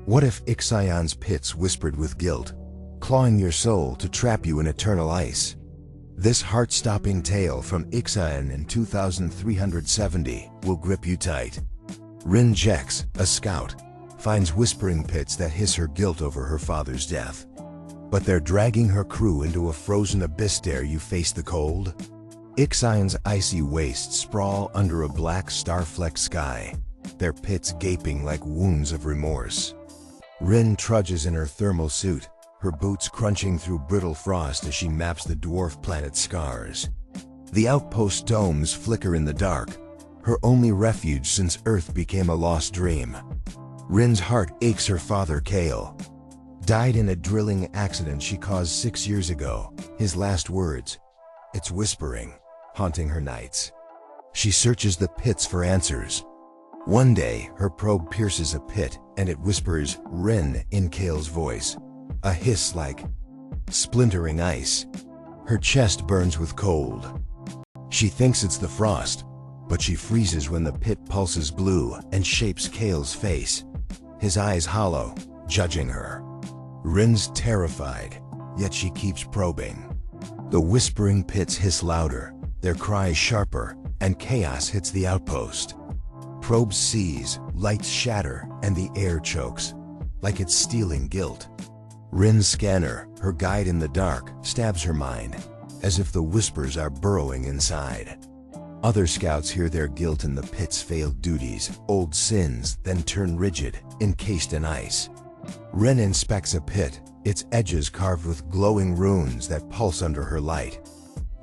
What if Ixion's pits whispered with guilt, clawing your soul to trap you in eternal ice? This heart-stopping tale from Ixion in 2370 will grip you tight. Ryn Jex, a scout, finds whispering pits that hiss her guilt over her father's death. But they're dragging her crew into a frozen abyss. Dare you face the cold? Ixion's icy wastes sprawl under a black star-flecked sky, their pits gaping like wounds of remorse. Ryn trudges in her thermal suit, her boots crunching through brittle frost as she maps the dwarf planet's scars. The outpost domes flicker in the dark, her only refuge since Earth became a lost dream. Ryn's heart aches. Her father, Kale, died in a drilling accident she caused 6 years ago. His last words, "It's whispering," haunting her nights. She searches the pits for answers. One day, her probe pierces a pit, and it whispers, "Ryn," in Kale's voice, a hiss like splintering ice. Her chest burns with cold. She thinks it's the frost, but she freezes when the pit pulses blue and shapes Kale's face, his eyes hollow, judging her. Ryn's terrified, yet she keeps probing. The whispering pits hiss louder, their cries sharper, and chaos hits the outpost. Probes seize, lights shatter, and the air chokes, like it's stealing guilt. Ryn's scanner, her guide in the dark, stabs her mind, as if the whispers are burrowing inside. Other scouts hear their guilt in the pit's failed duties, old sins, then turn rigid, encased in ice. Ryn inspects a pit, its edges carved with glowing runes that pulse under her light.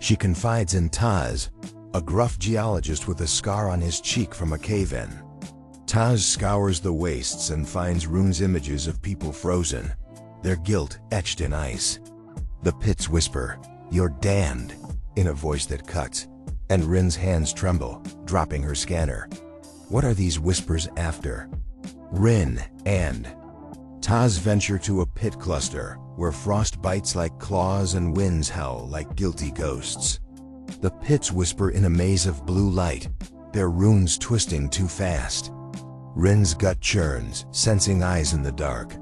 She confides in Taz, a gruff geologist with a scar on his cheek from a cave-in. Taz scours the wastes and finds runes, images of people frozen, their guilt etched in ice. The pits whisper, "You're damned," in a voice that cuts, and Ryn's hands tremble, dropping her scanner. What are these whispers after? Ryn and Taz venture to a pit cluster, where frost bites like claws and winds howl like guilty ghosts. The pits whisper in a maze of blue light, their runes twisting too fast. Ryn's gut churns, sensing eyes in the dark.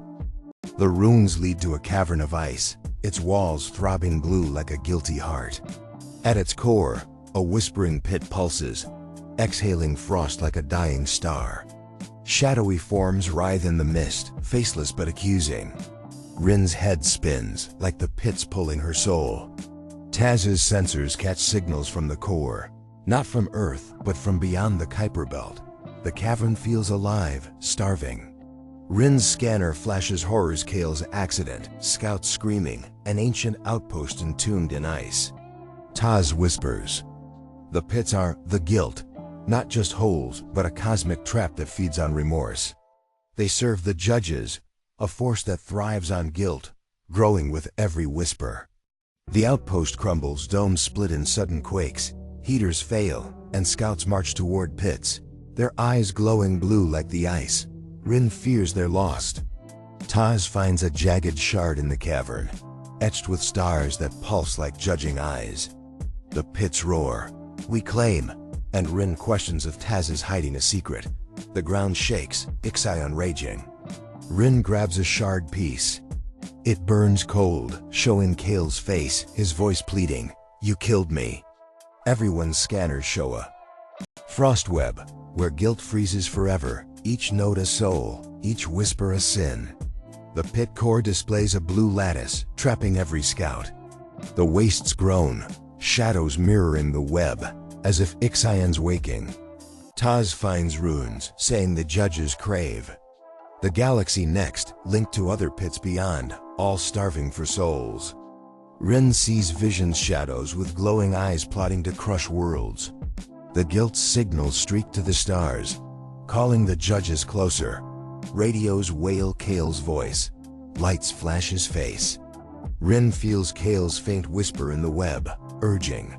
The runes lead to a cavern of ice, its walls throbbing blue like a guilty heart. At its core, a whispering pit pulses, exhaling frost like a dying star. Shadowy forms writhe in the mist, faceless but accusing. Ryn's head spins, like the pits pulling her soul. Taz's sensors catch signals from the core, not from Earth, but from beyond the Kuiper Belt. The cavern feels alive, starving. Ryn's scanner flashes horrors: Kale's accident, scouts screaming, an ancient outpost entombed in ice. Taz whispers, "The pits are the guilt, not just holes, but a cosmic trap that feeds on remorse. They serve the judges, a force that thrives on guilt, growing with every whisper." The outpost crumbles, domes split in sudden quakes, heaters fail, and scouts march toward pits, their eyes glowing blue like the ice. Ryn fears they're lost. Taz finds a jagged shard in the cavern, etched with stars that pulse like judging eyes. The pits roar, "We claim," and Ryn questions if Taz is hiding a secret. The ground shakes, Ixion raging. Ryn grabs a shard piece. It burns cold, showing Kale's face, his voice pleading, "You killed me." Everyone's scanners show a frost web, where guilt freezes forever, each note a soul, each whisper a sin. The pit core displays a blue lattice, trapping every scout. The wastes groan, shadows mirroring the web, as if Ixion's waking. Taz finds runes, saying the judges crave. The galaxy next, linked to other pits beyond, all starving for souls. Ryn sees visions, shadows with glowing eyes plotting to crush worlds. The guilt signals streak to the stars, calling the judges closer. Radios wail Kale's voice, lights flash his face. Ryn feels Kale's faint whisper in the web, urging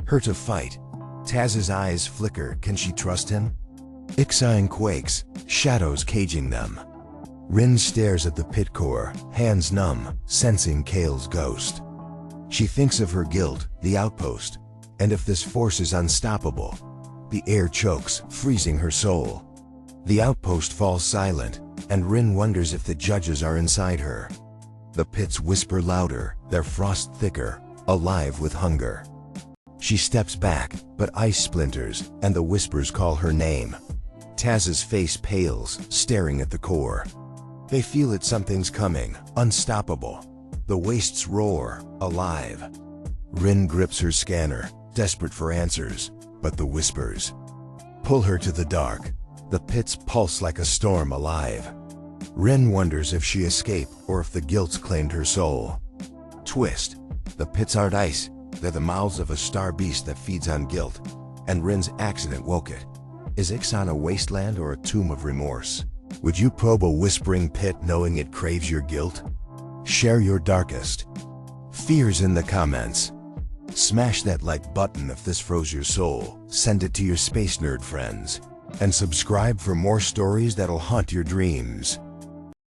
her to fight. Taz's eyes flicker, can she trust him? Ixion quakes, shadows caging them. Ryn stares at the pit core, hands numb, sensing Kale's ghost. She thinks of her guilt, the outpost, and if this force is unstoppable. The air chokes, freezing her soul. The outpost falls silent, and Ryn wonders if the judges are inside her. The pits whisper louder, their frost thicker, alive with hunger. She steps back, but ice splinters, and the whispers call her name. Taz's face pales, staring at the core. They feel that something's coming, unstoppable. The wastes roar, alive. Ryn grips her scanner, desperate for answers, but the whispers pull her to the dark. The pits pulse like a storm alive. Ryn wonders if she escaped or if the guilt's claimed her soul. Twist. The pits aren't ice, they're the mouths of a star beast that feeds on guilt, and Ryn's accident woke it. Is Ixion a wasteland or a tomb of remorse? Would you probe a whispering pit knowing it craves your guilt? Share your darkest fears in the comments. Smash that like button if this froze your soul, send it to your space nerd friends, and subscribe for more stories that'll haunt your dreams.